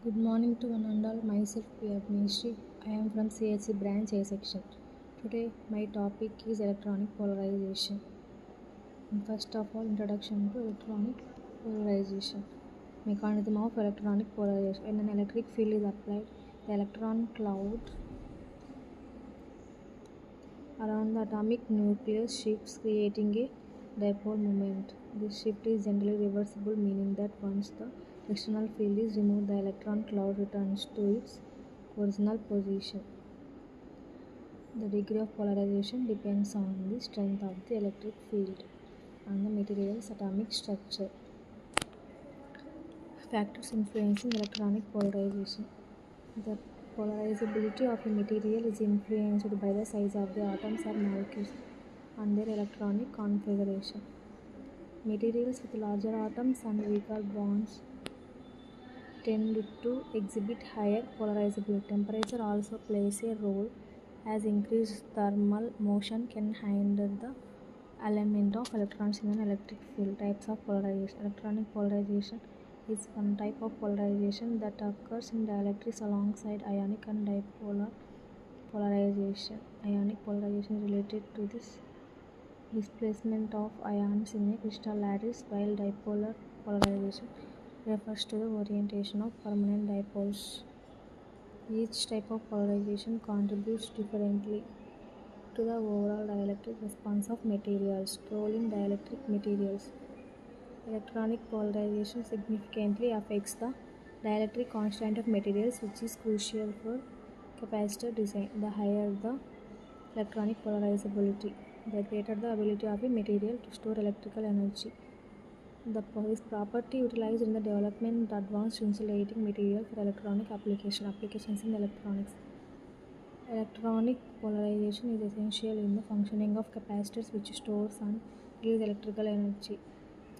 Good morning to one and all. Myself Priyagneshri. I am from CHC branch A section. Today my topic is electronic polarization. And first of all, introduction to electronic polarization. Mechanism of electronic polarization. When an electric field is applied, the electron cloud around the atomic nucleus shifts, creating a dipole moment. This shift is generally reversible, meaning that once the external field is removed, the electron cloud returns to its original position. The degree of polarization depends on the strength of the electric field and the material's atomic structure. Factors influencing electronic polarization. The polarizability of a material is influenced by the size of the atoms or molecules and their electronic configuration. Materials with larger atoms and weaker bonds tend to exhibit higher polarizability. Temperature also plays a role, as increased thermal motion can hinder the alignment of electrons in an electric field. Types of polarization. Electronic polarization is one type of polarization that occurs in dielectrics alongside ionic and dipolar polarization. Ionic polarization is related to this displacement of ions in a crystal lattice, while dipolar polarization refers to the orientation of permanent dipoles. Each type of polarization contributes differently to the overall dielectric response of materials. Role in dielectric materials. Electronic polarization significantly affects the dielectric constant of materials, which is crucial for capacitor design. The higher the electronic polarizability, the greater the ability of a material to store electrical energy. This property utilized in the development of advanced insulating material for electronic applications in electronics. Electronic polarization is essential in the functioning of capacitors, which stores and gives electrical energy.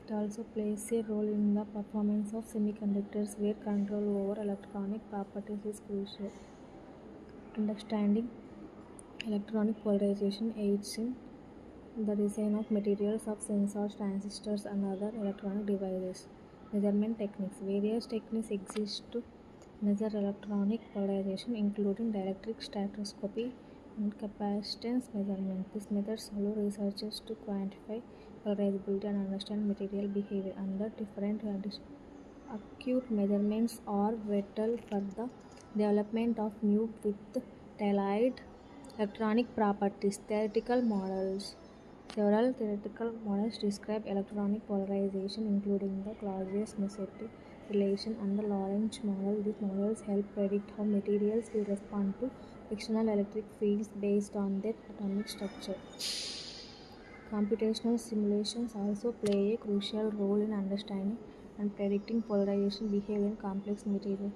It also plays a role in the performance of semiconductors, where control over electronic properties is crucial. Understanding electronic polarization aids in the design of materials of sensors, transistors, and other electronic devices. Measurement techniques. Various techniques exist to measure electronic polarization, including dielectric spectroscopy and capacitance measurement. These methods allow researchers to quantify polarizability and understand material behavior under different conditions. Acute measurements are vital for the development of new with tailored electronic properties. Theoretical models. Several theoretical models describe electronic polarization, including the Clausius-Musetti relation and the Lorentz model. These models help predict how materials will respond to external electric fields based on their atomic structure. Computational simulations also play a crucial role in understanding and predicting polarization behavior in complex materials.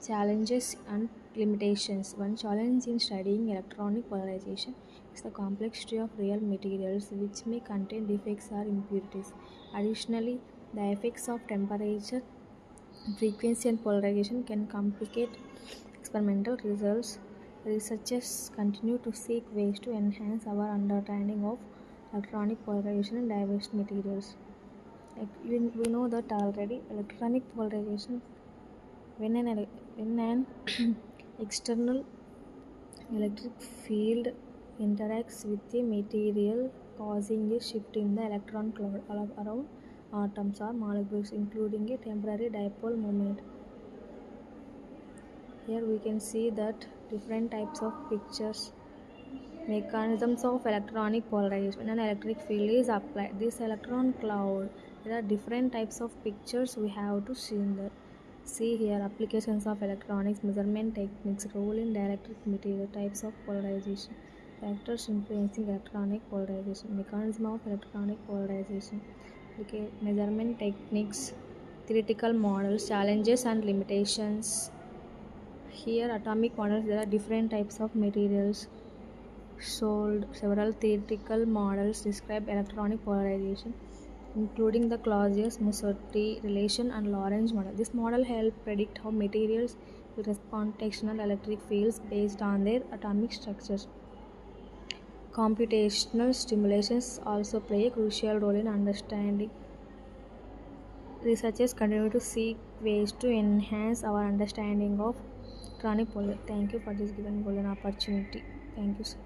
Challenges and limitations. One challenge in studying electronic polarization is the complexity of real materials, which may contain defects or impurities. Additionally, the effects of temperature, frequency, and polarization can complicate experimental results. Researchers continue to seek ways to enhance our understanding of electronic polarization in diverse materials. We know that already electronic polarization, when an external electric field interacts with a material, causing a shift in the electron cloud around atoms or molecules, including a temporary dipole moment. Here we can see that different types of pictures. Mechanisms of electronic polarization. When an electric field is applied, this electron cloud, there are different types of pictures we have to see in that. See here, applications of electronics, measurement techniques, role in dielectric material, types of polarization, factors influencing electronic polarization, mechanism of electronic polarization, measurement techniques, theoretical models, challenges and limitations. Here, atomic models, there are different types of materials. Several theoretical models describe electronic polarization, including the Clausius-Musetti relation and Lorentz model. This model helps predict how materials will respond to external electric fields based on their atomic structures. Computational simulations also play a crucial role in understanding Researchers continue to seek ways to enhance our understanding of chronic polio. Thank you for this given golden opportunity. Thank you, sir.